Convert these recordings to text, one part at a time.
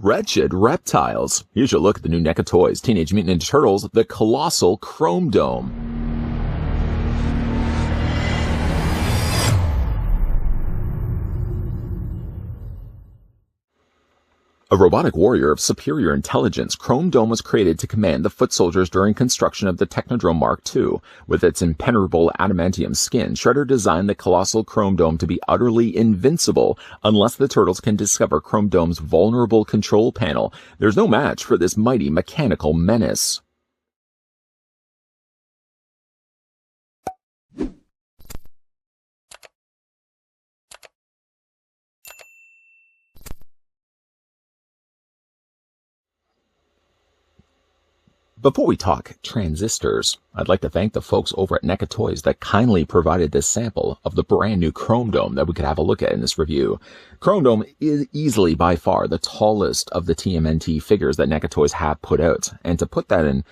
Wretched reptiles. You should look at the new NECA toys, Teenage Mutant Ninja Turtles, the Colossal Chrome Dome. A robotic warrior of superior intelligence, Chrome Dome was created to command the foot soldiers during construction of the Technodrome Mark II. With its impenetrable adamantium skin, Shredder designed the colossal Chrome Dome to be utterly invincible unless the turtles can discover Chrome Dome's vulnerable control panel. There's no match for this mighty mechanical menace. Before we talk transistors, I'd like to thank the folks over at NECA Toys that kindly provided this sample of the brand new Chrome Dome that we could have a look at in this review. Chrome Dome is easily by far the tallest of the TMNT figures that NECA Toys have put out. And to put that in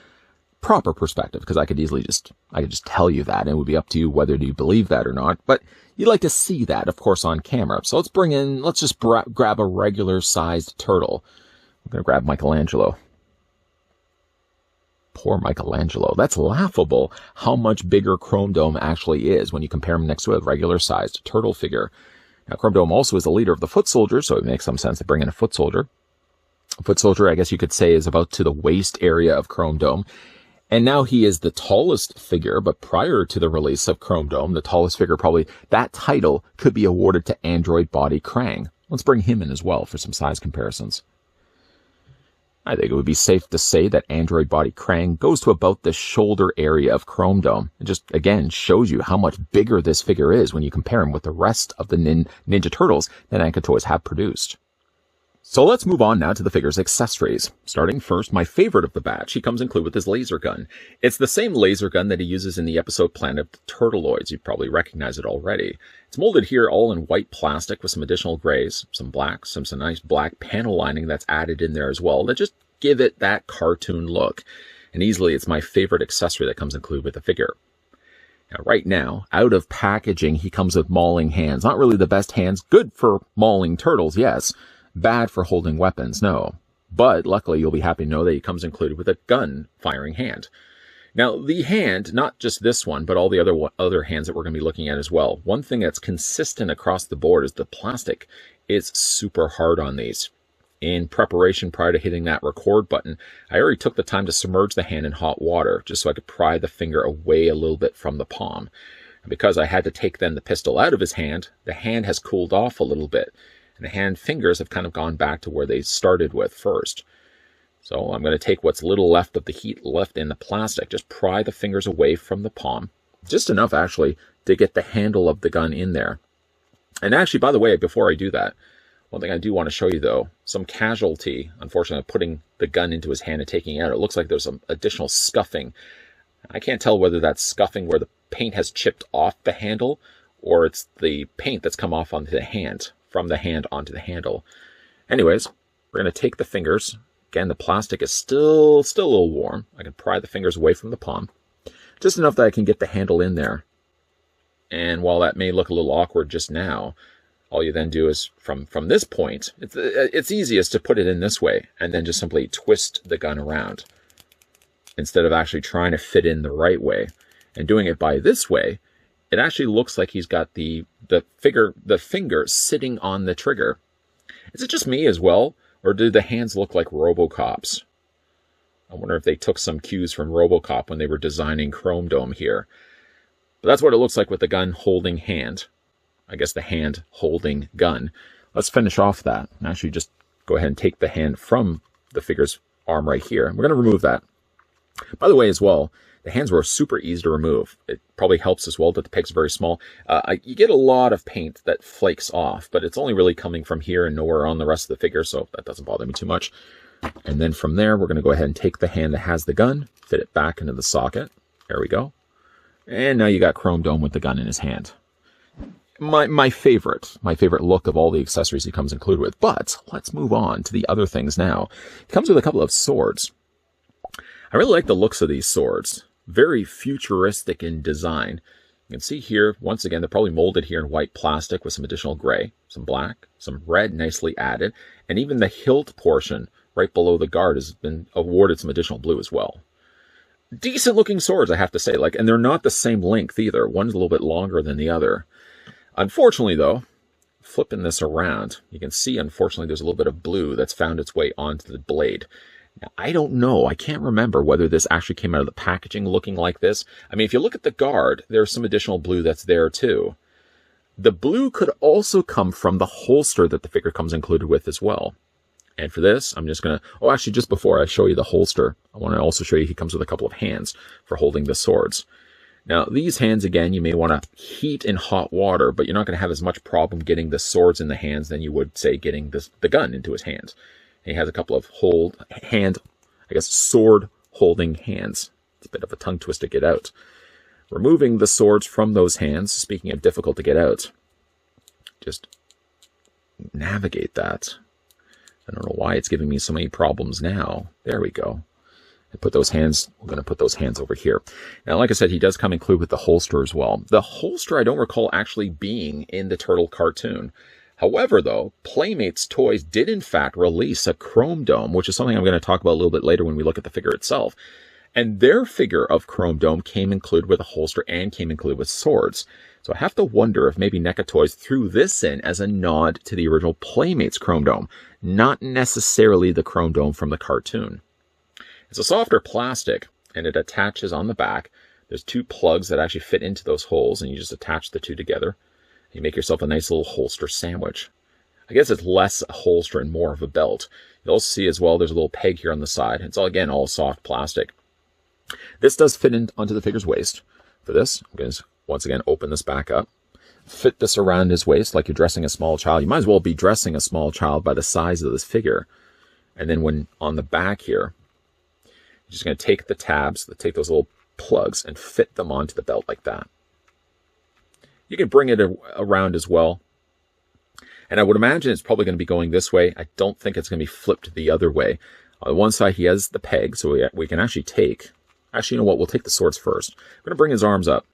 proper perspective, because I could just tell you that, and it would be up to you whether you believe that or not, but you'd like to see that, of course, on camera. So let's just grab a regular sized turtle. I'm going to grab Michelangelo. Poor Michelangelo. That's laughable how much bigger Chrome Dome actually is when you compare him next to a regular-sized turtle figure. Now, Chrome Dome also is the leader of the foot soldiers, so it makes some sense to bring in a foot soldier. A foot soldier, I guess you could say, is about to the waist area of Chrome Dome. And now he is the tallest figure, but prior to the release of Chrome Dome, the tallest figure, probably that title could be awarded to Android Body Krang. Let's bring him in as well for some size comparisons. I think it would be safe to say that Android Body Krang goes to about the shoulder area of Chrome Dome. It just, again, shows you how much bigger this figure is when you compare him with the rest of the Ninja Turtles that NECA Toys have produced. So let's move on now to the figure's accessories. Starting first, my favorite of the batch, he comes included with his laser gun. It's the same laser gun that he uses in the episode Planet of the Turtleoids. You probably recognize it already. It's molded here all in white plastic with some additional grays, some blacks, some nice black panel lining that's added in there as well that just give it that cartoon look. And easily it's my favorite accessory that comes included with the figure. Now, right now, out of packaging, he comes with mauling hands. Not really the best hands. Good for mauling turtles, yes. Bad for holding weapons, no. But luckily, you'll be happy to know that he comes included with a gun-firing hand. Now, the hand, not just this one, but all the other hands that we're going to be looking at as well. One thing that's consistent across the board is the plastic is super hard on these. In preparation prior to hitting that record button, I already took the time to submerge the hand in hot water just so I could pry the finger away a little bit from the palm. And because I had to take then the pistol out of his hand, the hand has cooled off a little bit. And the hand fingers have kind of gone back to where they started with first. So I'm going to take what's little left of the heat left in the plastic, just pry the fingers away from the palm. Just enough, actually, to get the handle of the gun in there. And actually, by the way, before I do that, one thing I do want to show you, though, some casualty, unfortunately, of putting the gun into his hand and taking it out. It looks like there's some additional scuffing. I can't tell whether that's scuffing where the paint has chipped off the handle or it's the paint that's come off onto the hand, from the hand onto the handle. Anyways, we're going to take the fingers. Again, the plastic is still a little warm. I can pry the fingers away from the palm. Just enough that I can get the handle in there. And while that may look a little awkward just now, all you then do is, from this point, it's easiest to put it in this way, and then just simply twist the gun around, instead of actually trying to fit in the right way. And doing it by this way, it actually looks like he's got the finger sitting on the trigger. Is it just me as well, or do the hands look like RoboCop's? I wonder if they took some cues from RoboCop when they were designing Chrome Dome here. But that's what it looks like with the gun holding hand. I guess the hand holding gun. Let's finish off that. Actually, just go ahead and take the hand from the figure's arm right here. We're going to remove that. By the way, as well, the hands were super easy to remove. It probably helps as well that the peg's very small. You get a lot of paint that flakes off, but it's only really coming from here and nowhere on the rest of the figure, so that doesn't bother me too much. And then from there, we're going to go ahead and take the hand that has the gun, fit it back into the socket. There we go. And now you got Chrome Dome with the gun in his hand. My favorite look of all the accessories he comes included with. But let's move on to the other things now. He comes with a couple of swords. I really like the looks of these swords. Very futuristic in design. You can see here, once again, they're probably molded here in white plastic with some additional gray, some black, some red nicely added, and even the hilt portion right below the guard has been awarded some additional blue as well. Decent looking swords, I have to say, and they're not the same length either. One's a little bit longer than the other. Unfortunately, though, flipping this around, you can see, unfortunately, there's a little bit of blue that's found its way onto the blade. Now, I don't know. I can't remember whether this actually came out of the packaging looking like this. I mean, if you look at the guard, there's some additional blue that's there too. The blue could also come from the holster that the figure comes included with as well. And for this, I'm just going to... Oh, actually, just before I show you the holster, I want to also show you he comes with a couple of hands for holding the swords. Now, these hands, again, you may want to heat in hot water, but you're not going to have as much problem getting the swords in the hands than you would, say, getting the gun into his hands. He has a couple of sword holding hands. It's a bit of a tongue twist to get out. Removing the swords from those hands, speaking of difficult to get out, just navigate that. I don't know why it's giving me so many problems now. There we go. And put those hands, we're going to put those hands over here. Now, like I said, he does come included with the holster as well. The holster I don't recall actually being in the Turtle cartoon. However, though, Playmates Toys did in fact release a Chrome Dome, which is something I'm going to talk about a little bit later when we look at the figure itself. And their figure of Chrome Dome came included with a holster and came included with swords. So I have to wonder if maybe NECA Toys threw this in as a nod to the original Playmates Chrome Dome, not necessarily the Chrome Dome from the cartoon. It's a softer plastic, and it attaches on the back. There's two plugs that actually fit into those holes, and you just attach the two together. You make yourself a nice little holster sandwich. I guess it's less a holster and more of a belt. You'll also see as well there's a little peg here on the side. It's all soft plastic. This does fit in onto the figure's waist. For this, I'm going to once again open this back up. Fit this around his waist like you're dressing a small child. You might as well be dressing a small child by the size of this figure. And then when on the back here, you're just going to take the tabs, take those little plugs and fit them onto the belt like that. You can bring it around as well. And I would imagine it's probably going to be going this way. I don't think it's going to be flipped the other way. On one side, he has the peg, so we can actually take... Actually, you know what? We'll take the swords first. I'm going to bring his arms up.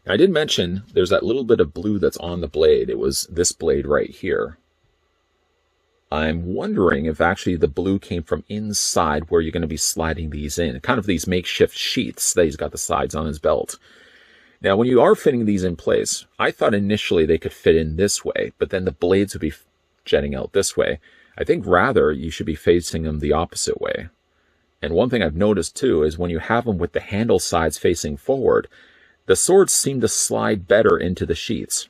Now, I did mention there's that little bit of blue that's on the blade. It was this blade right here. I'm wondering if actually the blue came from inside where you're going to be sliding these in. Kind of these makeshift sheaths that he's got the sides on his belt. Now, when you are fitting these in place, I thought initially they could fit in this way, but then the blades would be jetting out this way. I think rather you should be facing them the opposite way. And one thing I've noticed too is when you have them with the handle sides facing forward, the swords seem to slide better into the sheaths.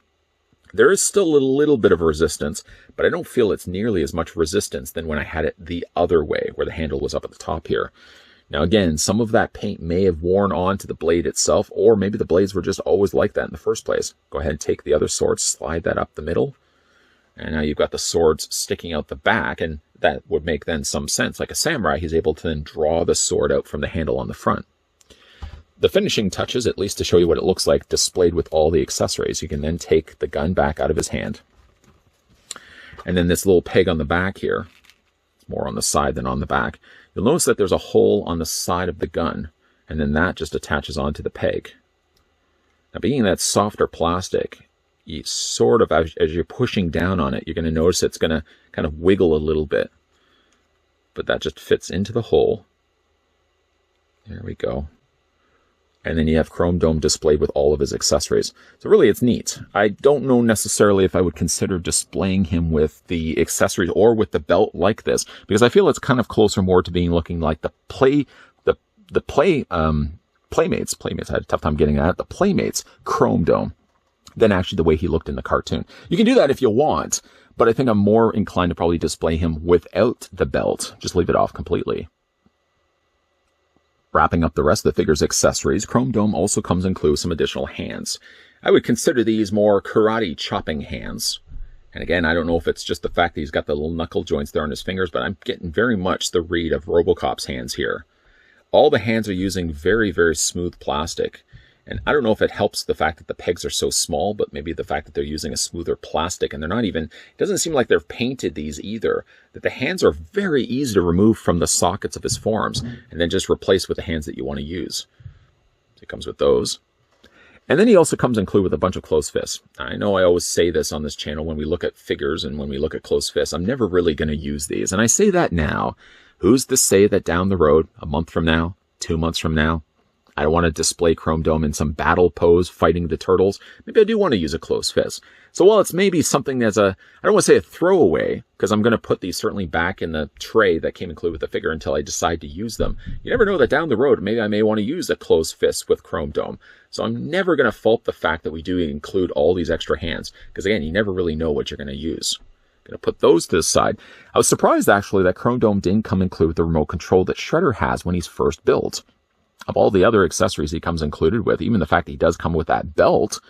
There is still a little bit of resistance, but I don't feel it's nearly as much resistance than when I had it the other way, where the handle was up at the top here. Now again, some of that paint may have worn onto the blade itself, or maybe the blades were just always like that in the first place. Go ahead and take the other sword, slide that up the middle, and now you've got the swords sticking out the back, and that would make then some sense. Like a samurai, he's able to then draw the sword out from the handle on the front. The finishing touches, at least to show you what it looks like displayed with all the accessories. You can then take the gun back out of his hand. And then this little peg on the back here, it's more on the side than on the back. You'll notice that there's a hole on the side of the gun, and then that just attaches onto the peg. Now, being that softer plastic, you sort of, as you're pushing down on it, you're going to notice it's going to kind of wiggle a little bit. But that just fits into the hole. There we go. And then you have Chrome Dome displayed with all of his accessories. So really, it's neat. I don't know necessarily if I would consider displaying him with the accessories or with the belt like this, because I feel it's kind of closer more to being looking like the Playmates. I had a tough time getting that. The Playmates Chrome Dome than actually the way he looked in the cartoon. You can do that if you want, but I think I'm more inclined to probably display him without the belt. Just leave it off completely. Wrapping up the rest of the figure's accessories, Chrome Dome also comes included with some additional hands. I would consider these more karate chopping hands. And again, I don't know if it's just the fact that he's got the little knuckle joints there on his fingers, but I'm getting very much the read of RoboCop's hands here. All the hands are using very, very smooth plastic. And I don't know if it helps the fact that the pegs are so small, but maybe the fact that they're using a smoother plastic and they're not even, it doesn't seem like they've painted these either, that the hands are very easy to remove from the sockets of his forearms and then just replace with the hands that you want to use. So it comes with those. And then he also comes included with a bunch of closed fists. I know I always say this on this channel when we look at figures and when we look at closed fists. I'm never really going to use these. And I say that now. Who's to say that down the road, a month from now, 2 months from now, I don't want to display Chrome Dome in some battle pose fighting the turtles. Maybe I do want to use a closed fist. So while it's maybe something that's I don't want to say a throwaway, because I'm going to put these certainly back in the tray that came included with the figure until I decide to use them. You never know that down the road, maybe I may want to use a closed fist with Chrome Dome. So I'm never going to fault the fact that we do include all these extra hands, because again, you never really know what you're going to use. Going to put those to the side. I was surprised actually that Chrome Dome didn't come included with the remote control that Shredder has when he's first built. Of all the other accessories he comes included with, even the fact that he does come with that belt,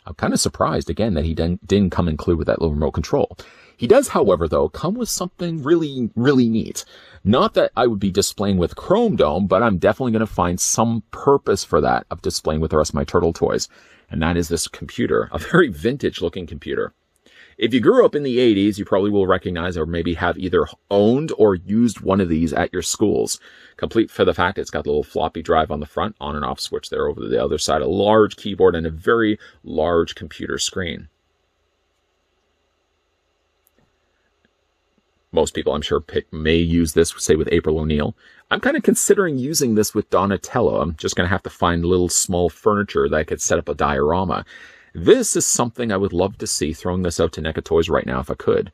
I'm kind of surprised again that he didn't come included with that little remote control. He does, however, though, come with something really, really neat. Not that I would be displaying with Chrome Dome, but I'm definitely going to find some purpose for that of displaying with the rest of my turtle toys. And that is this computer, a very vintage looking computer. If you grew up in the 80s, you probably will recognize or maybe have either owned or used one of these at your schools. Complete for the fact it's got a little floppy drive on the front, on and off switch there over to the other side, a large keyboard and a very large computer screen. Most people, I'm sure, may use this, say, with April O'Neil. I'm kind of considering using this with Donatello. I'm just going to have to find little small furniture that I could set up a diorama. This is something I would love to see, throwing this out to NECA Toys right now if I could.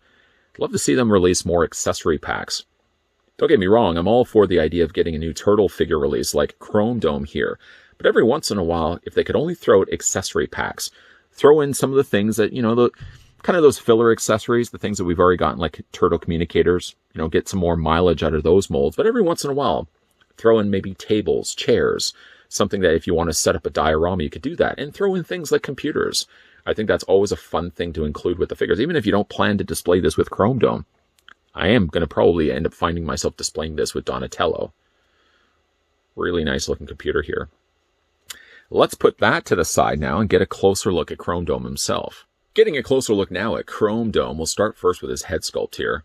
I'd love to see them release more accessory packs. Don't get me wrong, I'm all for the idea of getting a new turtle figure release like Chrome Dome here. But every once in a while, if they could only throw out accessory packs, throw in some of the things that, the kind of those filler accessories, the things that we've already gotten, like turtle communicators, get some more mileage out of those molds. But every once in a while, throw in maybe tables, chairs, something that if you want to set up a diorama, you could do that. And throw in things like computers. I think that's always a fun thing to include with the figures. Even if you don't plan to display this with Chrome Dome, I am going to probably end up finding myself displaying this with Donatello. Really nice looking computer here. Let's put that to the side now and get a closer look at Chrome Dome himself. Getting a closer look now at Chrome Dome, we'll start first with his head sculpt here.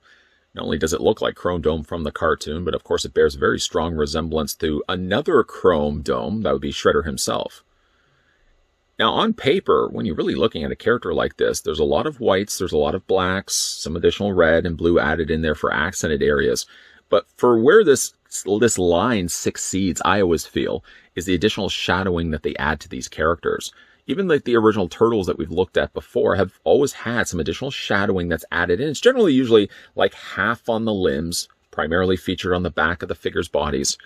Not only does it look like Chrome Dome from the cartoon, but of course it bears a very strong resemblance to another Chrome Dome, that would be Shredder himself. Now on paper, when you're really looking at a character like this, there's a lot of whites, there's a lot of blacks, some additional red and blue added in there for accented areas. But for where this line succeeds, I always feel, is the additional shadowing that they add to these characters. Even like the original turtles that we've looked at before have always had some additional shadowing that's added in. It's generally usually like half on the limbs, primarily featured on the back of the figures' bodies.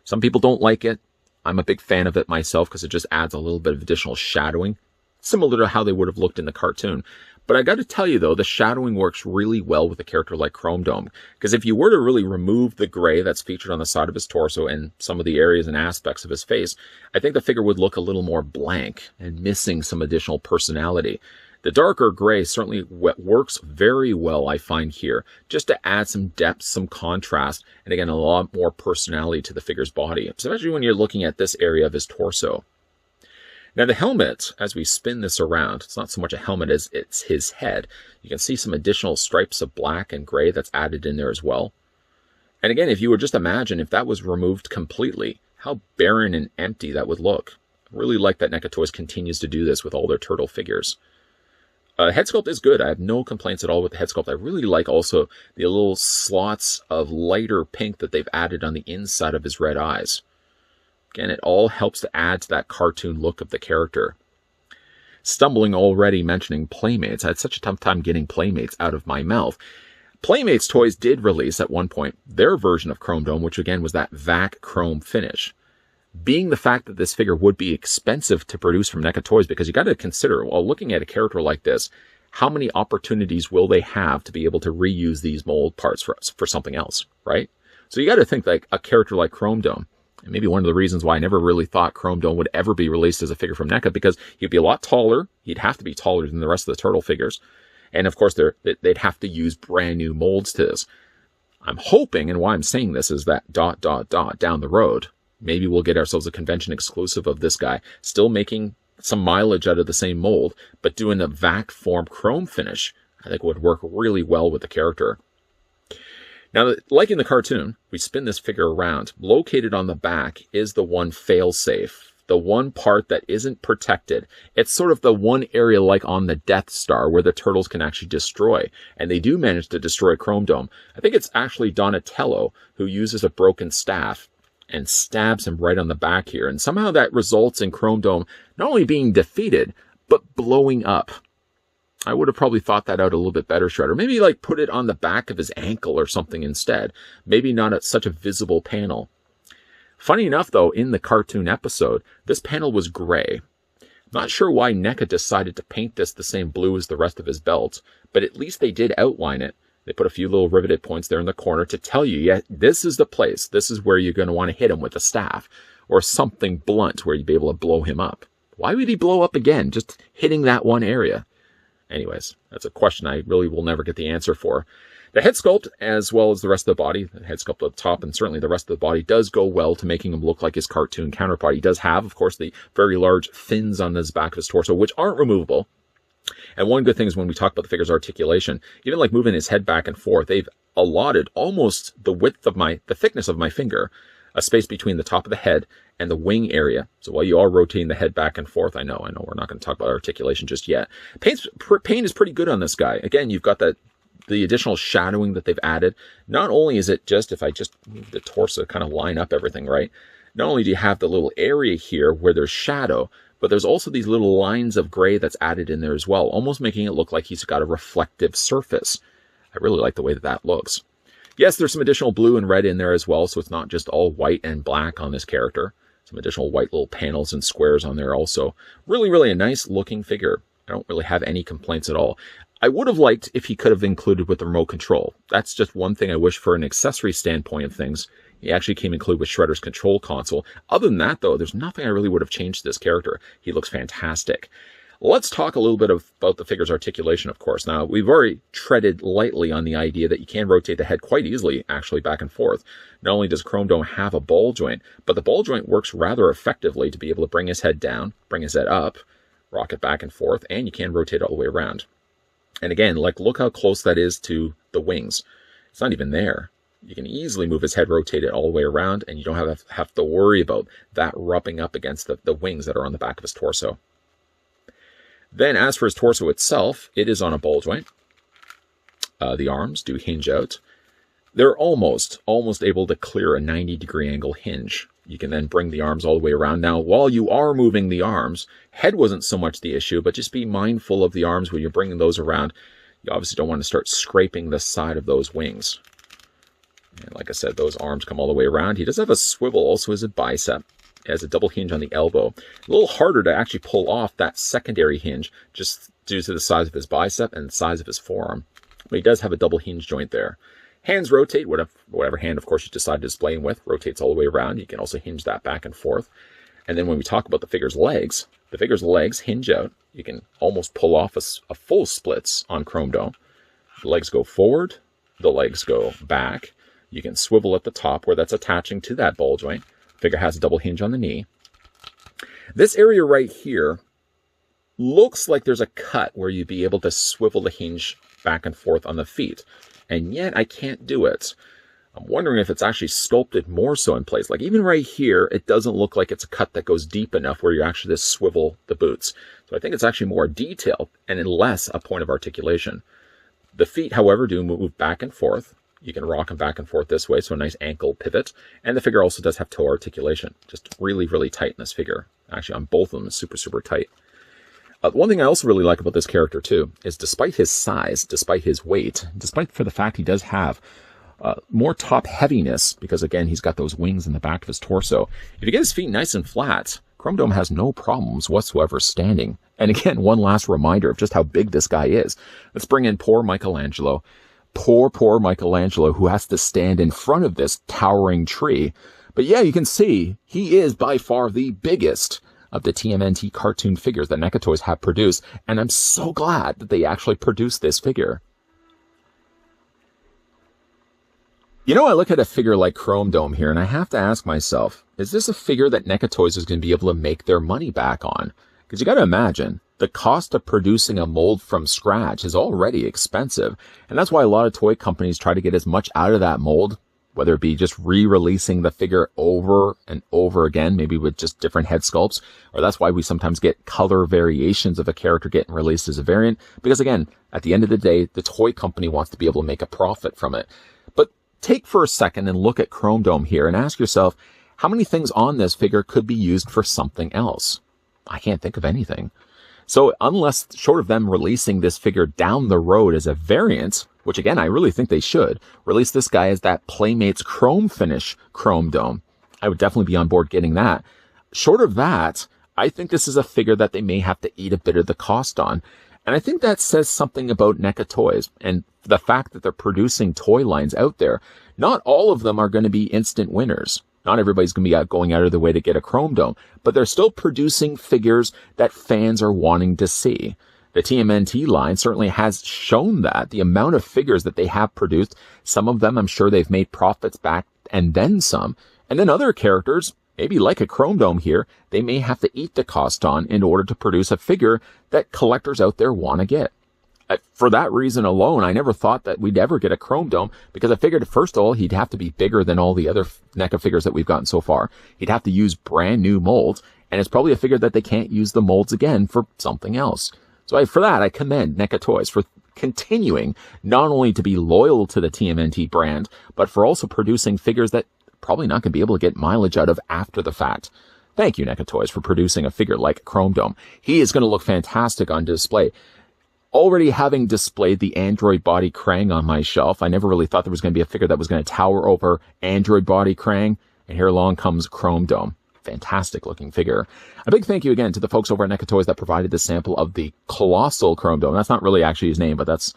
Some people don't like it. I'm a big fan of it myself because it just adds a little bit of additional shadowing, similar to how they would have looked in the cartoon. But I got to tell you, though, the shadowing works really well with a character like Chrome Dome. Because if you were to really remove the gray that's featured on the side of his torso and some of the areas and aspects of his face, I think the figure would look a little more blank and missing some additional personality. The darker gray certainly works very well, I find here, just to add some depth, some contrast, and again, a lot more personality to the figure's body, especially when you're looking at this area of his torso. Now the helmet, as we spin this around, it's not so much a helmet as it's his head. You can see some additional stripes of black and gray that's added in there as well. And again, if you would just imagine if that was removed completely, how barren and empty that would look. I really like that NECA Toys continues to do this with all their turtle figures. Head sculpt is good. I have no complaints at all with the head sculpt. I really like also the little slots of lighter pink that they've added on the inside of his red eyes. Again, it all helps to add to that cartoon look of the character. Stumbling already mentioning Playmates. I had such a tough time getting Playmates out of my mouth. Playmates Toys did release at one point their version of Chrome Dome, which again was that VAC chrome finish. Being the fact that this figure would be expensive to produce from NECA Toys, because you got to consider, while looking at a character like this, how many opportunities will they have to be able to reuse these mold parts for something else, right? So you got to think like a character like Chrome Dome. And maybe one of the reasons why I never really thought Chrome Dome would ever be released as a figure from NECA, because he'd be a lot taller. He'd have to be taller than the rest of the turtle figures. And of course, they'd have to use brand new molds to this. I'm hoping, and why I'm saying this is that ... down the road, maybe we'll get ourselves a convention exclusive of this guy, still making some mileage out of the same mold, but doing a VAC form chrome finish, I think would work really well with the character. Now, like in the cartoon, we spin this figure around. Located on the back is the one fail-safe the one part that isn't protected. It's sort of the one area like on the Death Star where the turtles can actually destroy. And they do manage to destroy Chrome Dome. I think it's actually Donatello who uses a broken staff and stabs him right on the back here. And somehow that results in Chrome Dome not only being defeated, but blowing up. I would have probably thought that out a little bit better, Shredder. Maybe like put it on the back of his ankle or something instead. Maybe not at such a visible panel. Funny enough, though, in the cartoon episode, this panel was gray. Not sure why NECA decided to paint this the same blue as the rest of his belt, but at least they did outline it. They put a few little riveted points there in the corner to tell you, yeah, this is the place. This is where you're going to want to hit him with a staff or something blunt where you'd be able to blow him up. Why would he blow up again, just hitting that one area? Anyways, that's a question I really will never get the answer for. The head sculpt, as well as the rest of the body, the head sculpt at the top and certainly the rest of the body, does go well to making him look like his cartoon counterpart. He does have, of course, the very large fins on his back of his torso, which aren't removable. And one good thing is when we talk about the figure's articulation, even like moving his head back and forth, they've allotted almost the width of the thickness of my finger, a space between the top of the head and the wing area. So while you are rotating the head back and forth, I know we're not going to talk about articulation just yet. Paint is pretty good on this guy. Again, you've got the additional shadowing that they've added. Not only is it just, if I just move the torso, kind of line up everything right, not only do you have the little area here where there's shadow, but there's also these little lines of gray that's added in there as well, almost making it look like he's got a reflective surface. I really like the way that looks. Yes, there's some additional blue and red in there as well, so it's not just all white and black on this character. Some additional white little panels and squares on there also. Really, really a nice looking figure. I don't really have any complaints at all. I would have liked if he could have included with the remote control. That's just one thing I wish for an accessory standpoint of things. He actually came included with Shredder's control console. Other than that, though, there's nothing I really would have changed to this character. He looks fantastic. Let's talk a little bit about the figure's articulation, of course. Now, we've already treaded lightly on the idea that you can rotate the head quite easily, actually, back and forth. Not only does Chrome Dome have a ball joint, but the ball joint works rather effectively to be able to bring his head down, bring his head up, rock it back and forth, and you can rotate it all the way around. And again, look how close that is to the wings. It's not even there. You can easily move his head, rotate it all the way around, and you don't have to worry about that rubbing up against the wings that are on the back of his torso. Then, as for his torso itself, it is on a ball joint. The arms do hinge out. They're almost able to clear a 90-degree angle hinge. You can then bring the arms all the way around. Now, while you are moving the arms, head wasn't so much the issue, but just be mindful of the arms when you're bringing those around. You obviously don't want to start scraping the side of those wings. And like I said, those arms come all the way around. He does have a swivel also as a bicep. It has a double hinge on the elbow. A little harder to actually pull off that secondary hinge just due to the size of his bicep and the size of his forearm. But he does have a double hinge joint there. Hands rotate, whatever hand, of course, you decide to display him with, rotates all the way around. You can also hinge that back and forth. And then when we talk about the figure's legs, the figure's legs hinge out. You can almost pull off a full splits on Chrome Dome. The legs go forward, the legs go back. You can swivel at the top where that's attaching to that ball joint. Figure has a double hinge on the knee. This area right here looks like there's a cut where you'd be able to swivel the hinge back and forth on the feet. And yet I can't do it. I'm wondering if it's actually sculpted more so in place. Like even right here, it doesn't look like it's a cut that goes deep enough where you actually just swivel the boots. So I think it's actually more detailed and less a point of articulation. The feet, however, do move back and forth. You can rock them back and forth this way, so a nice ankle pivot. And the figure also does have toe articulation. Just really, really tight in this figure. Actually, on both of them, is super, super tight. One thing I also really like about this character, too, is despite his size, despite his weight, despite for the fact he does have more top heaviness, because, again, he's got those wings in the back of his torso. If you get his feet nice and flat, Chrome Dome has no problems whatsoever standing. And again, one last reminder of just how big this guy is. Let's bring in poor Michelangelo. Poor Michelangelo, who has to stand in front of this towering tree. But yeah, you can see he is by far the biggest of the TMNT cartoon figures that NECA Toys have produced, and I'm so glad that they actually produced this figure. You know, I look at a figure like Chrome Dome here, and I have to ask myself, is this a figure that NECA Toys is going to be able to make their money back on? Because you got to imagine, the cost of producing a mold from scratch is already expensive, and that's why a lot of toy companies try to get as much out of that mold whether it be just re-releasing the figure over and over again, maybe with just different head sculpts, or that's why we sometimes get color variations of a character getting released as a variant, because again, at the end of the day, the toy company wants to be able to make a profit from it. But take for a second and look at Chrome Dome here and ask yourself, how many things on this figure could be used for something else? I can't think of anything. So unless, short of them releasing this figure down the road as a variant, which again, I really think they should, release this guy as that Playmates Chrome Finish Chrome Dome, I would definitely be on board getting that. Short of that, I think this is a figure that they may have to eat a bit of the cost on. And I think that says something about NECA Toys and the fact that they're producing toy lines out there. Not all of them are going to be instant winners. Not everybody's going to be going out of their way to get a Chrome Dome, but they're still producing figures that fans are wanting to see. The TMNT line certainly has shown that. The amount of figures that they have produced, some of them I'm sure they've made profits back and then some. And then other characters, maybe like a Chrome Dome here, they may have to eat the cost on in order to produce a figure that collectors out there want to get. For that reason alone, I never thought that we'd ever get a Chrome Dome, because I figured, first of all, he'd have to be bigger than all the other NECA figures that we've gotten so far. He'd have to use brand new molds, and it's probably a figure that they can't use the molds again for something else. So for that, I commend NECA Toys for continuing not only to be loyal to the TMNT brand, but for also producing figures that probably not going to be able to get mileage out of after the fact. Thank you, NECA Toys, for producing a figure like Chrome Dome. He is going to look fantastic on display. Already having displayed the Android Body Krang on my shelf, I never really thought there was going to be a figure that was going to tower over Android Body Krang, and here along comes Chrome Dome. Fantastic looking figure. A big thank you again to the folks over at NECA Toys that provided this sample of the Colossal Chrome Dome. That's not really actually his name, but that's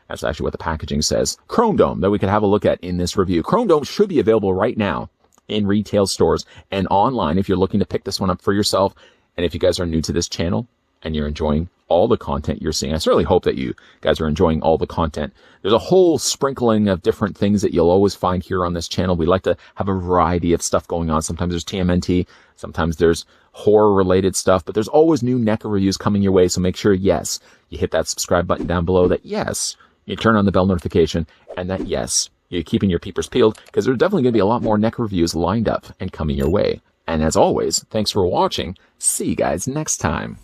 actually what the packaging says. Chrome Dome that we could have a look at in this review. Chrome Dome should be available right now in retail stores and online if you're looking to pick this one up for yourself. And if you guys are new to this channel and you're enjoying all the content you're seeing, I certainly hope that you guys are enjoying all the content. There's a whole sprinkling of different things that you'll always find here on this channel. We like to have a variety of stuff going on. Sometimes there's TMNT, sometimes there's horror related stuff, but there's always new NECA reviews coming your way. So make sure, yes, you hit that subscribe button down below, that yes, you turn on the bell notification, and that yes, you're keeping your peepers peeled, because there's definitely going to be a lot more NECA reviews lined up and coming your way. And as always, thanks for watching. See you guys next time.